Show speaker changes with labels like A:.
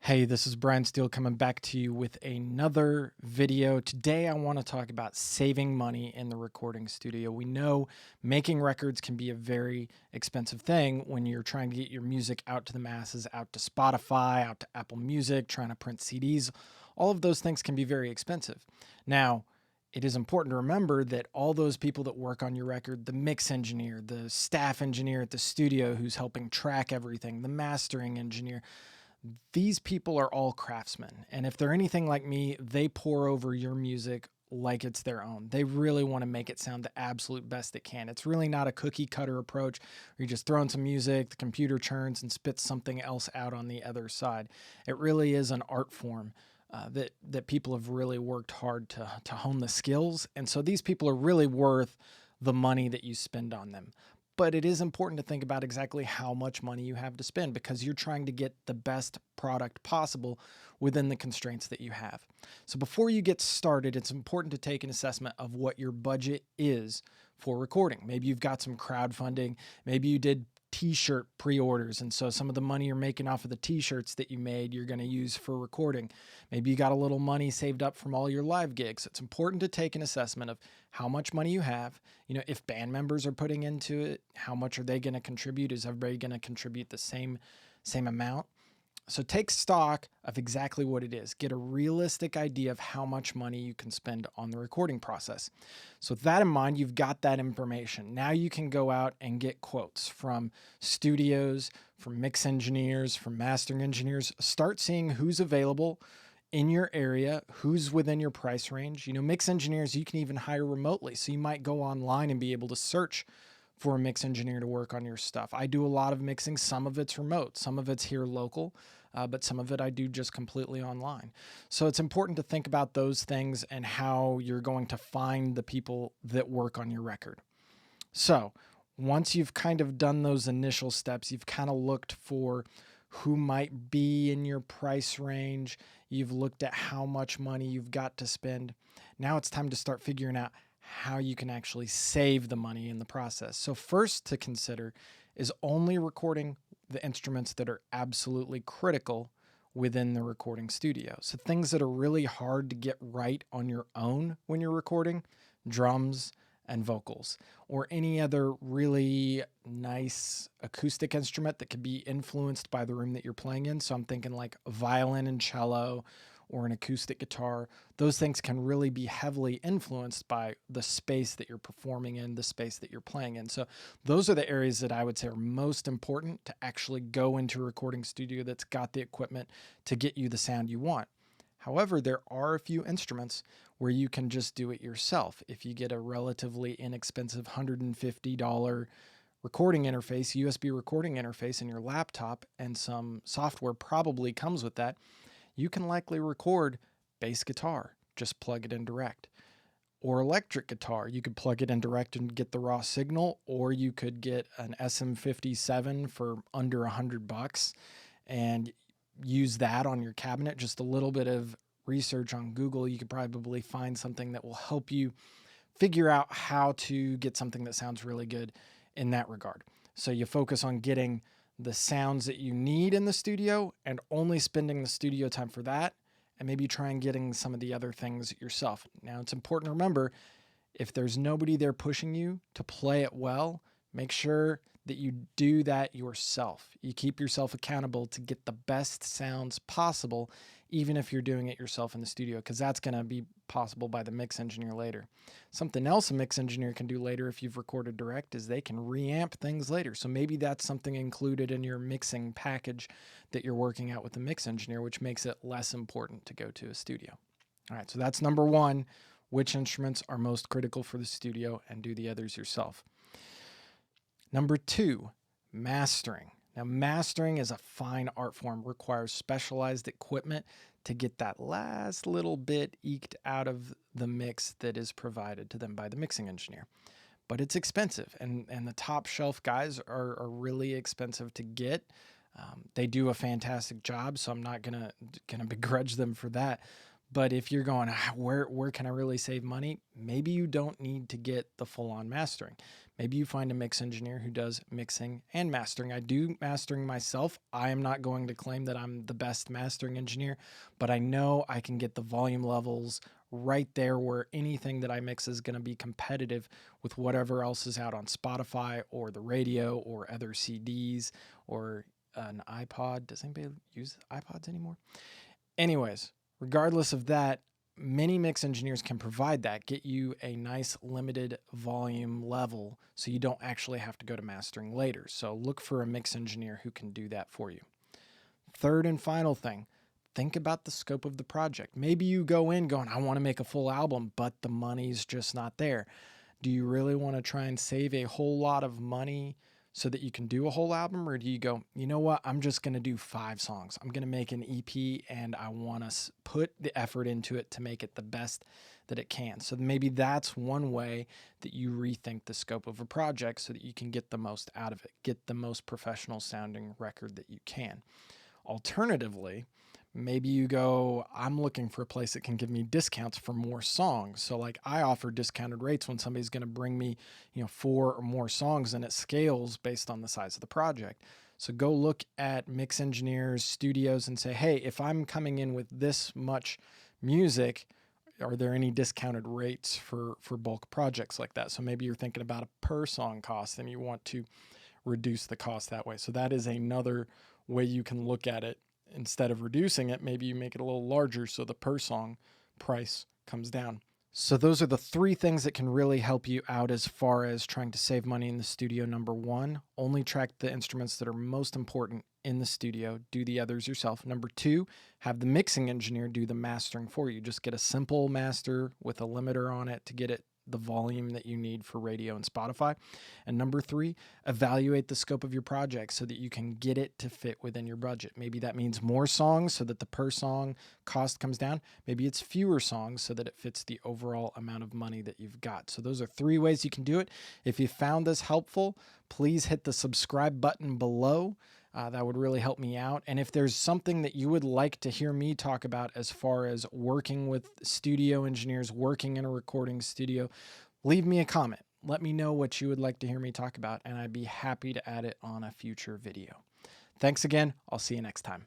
A: Hey, this is Brian Steele coming back to you with another video. Today, I want to talk about saving money in the recording studio. We know making records can be a very expensive thing when you're trying to get your music out to the masses, out to Spotify, out to Apple Music, trying to print CDs. All of those things can be very expensive. Now, it is important to remember that all those people that work on your record, the mix engineer, the staff engineer at the studio who's helping track everything, the mastering engineer, these people are all craftsmen. And if they're anything like me, they pour over your music like it's their own. They really want to make it sound the absolute best it can. It's really not a cookie cutter approach where you just throw in some music, the computer churns and spits something else out on the other side. It really is an art form. That people have really worked hard to hone the skills. And so these people are really worth the money that you spend on them. But it is important to think about exactly how much money you have to spend because you're trying to get the best product possible within the constraints that you have. So before you get started, it's important to take an assessment of what your budget is for recording. Maybe you've got some crowdfunding. Maybe you did t-shirt pre-orders, and so some of the money you're making off of the t-shirts that you made you're going to use for recording. Maybe you got a little money saved up from all your live gigs. It's important to take an assessment of how much money you have. If band members are putting into it, how much are they going to contribute? Is everybody going to contribute the same amount? So take stock of exactly what it is. Get a realistic idea of how much money you can spend on the recording process. So with that in mind, you've got that information. Now you can go out and get quotes from studios, from mix engineers, from mastering engineers. Start seeing who's available in your area, who's within your price range. Mix engineers you can even hire remotely. So you might go online and be able to search for a mix engineer to work on your stuff. I do a lot of mixing. Some of it's remote, some of it's here local, but some of it I do just completely online. So it's important to think about those things and how you're going to find the people that work on your record. So once you've kind of done those initial steps, you've kind of looked for who might be in your price range. You've looked at how much money you've got to spend. Now it's time to start figuring out how you can actually save the money in the process. So first to consider is only recording the instruments that are absolutely critical within the recording studio. So things that are really hard to get right on your own when you're recording, drums and vocals, or any other really nice acoustic instrument that could be influenced by the room that you're playing in. So I'm thinking like a violin and cello, or an acoustic guitar. Those things can really be heavily influenced by the space that you're performing in, the space that you're playing in. So those are the areas that I would say are most important to actually go into a recording studio that's got the equipment to get you the sound you want. However, there are a few instruments where you can just do it yourself. If you get a relatively inexpensive $150 recording interface, USB recording interface in your laptop, and some software probably comes with that, you can likely record bass guitar, just plug it in direct. Or electric guitar, you could plug it in direct and get the raw signal, or you could get an SM57 for under $100 and use that on your cabinet. Just a little bit of research on Google, you could probably find something that will help you figure out how to get something that sounds really good in that regard. So you focus on getting the sounds that you need in the studio and only spending the studio time for that, and maybe try and getting some of the other things yourself. Now, it's important to remember, if there's nobody there pushing you to play it well, make sure that you do that yourself. You keep yourself accountable to get the best sounds possible, even if you're doing it yourself in the studio, because that's going to be possible by the mix engineer later. Something else a mix engineer can do later if you've recorded direct is they can reamp things later. So maybe that's something included in your mixing package that you're working out with the mix engineer, which makes it less important to go to a studio. All right, so that's number one, which instruments are most critical for the studio, and do the others yourself. Number two, mastering. Now, mastering is a fine art form, requires specialized equipment to get that last little bit eked out of the mix that is provided to them by the mixing engineer. But it's expensive, and the top shelf guys are really expensive to get. They do a fantastic job, so I'm not gonna begrudge them for that. But if you're going, where can I really save money? Maybe you don't need to get the full-on mastering. Maybe you find a mix engineer who does mixing and mastering. I do mastering myself. I am not going to claim that I'm the best mastering engineer, but I know I can get the volume levels right there where anything that I mix is going to be competitive with whatever else is out on Spotify or the radio or other CDs or an iPod. Does anybody use iPods anymore? Anyways, regardless of that, many mix engineers can provide that, get you a nice limited volume level so you don't actually have to go to mastering later. So look for a mix engineer who can do that for you. Third and final thing, think about the scope of the project. Maybe you go in going, I want to make a full album, but the money's just not there. Do you really want to try and save a whole lot of money so that you can do a whole album? Or do you go, you know what, I'm just going to do 5 songs. I'm going to make an EP and I want to put the effort into it to make it the best that it can. So maybe that's one way that you rethink the scope of a project so that you can get the most out of it, get the most professional sounding record that you can. Alternatively, maybe you go, I'm looking for a place that can give me discounts for more songs. So like I offer discounted rates when somebody's going to bring me, 4 or more songs, and it scales based on the size of the project. So go look at mix engineers, studios, and say, hey, if I'm coming in with this much music, are there any discounted rates for bulk projects like that? So maybe you're thinking about a per song cost and you want to reduce the cost that way. So that is another way you can look at it. Instead of reducing it, maybe you make it a little larger so the per song price comes down. So those are the 3 things that can really help you out as far as trying to save money in the studio. Number 1, only track the instruments that are most important in the studio. Do the others yourself. Number 2, have the mixing engineer do the mastering for you. Just get a simple master with a limiter on it to get it the volume that you need for radio and Spotify. And number 3, evaluate the scope of your project so that you can get it to fit within your budget. Maybe that means more songs so that the per song cost comes down. Maybe it's fewer songs so that it fits the overall amount of money that you've got. So those are 3 ways you can do it. If you found this helpful, please hit the subscribe button below. That would really help me out. And if there's something that you would like to hear me talk about as far as working with studio engineers, working in a recording studio, leave me a comment. Let me know what you would like to hear me talk about, and I'd be happy to add it on a future video. Thanks again. I'll see you next time.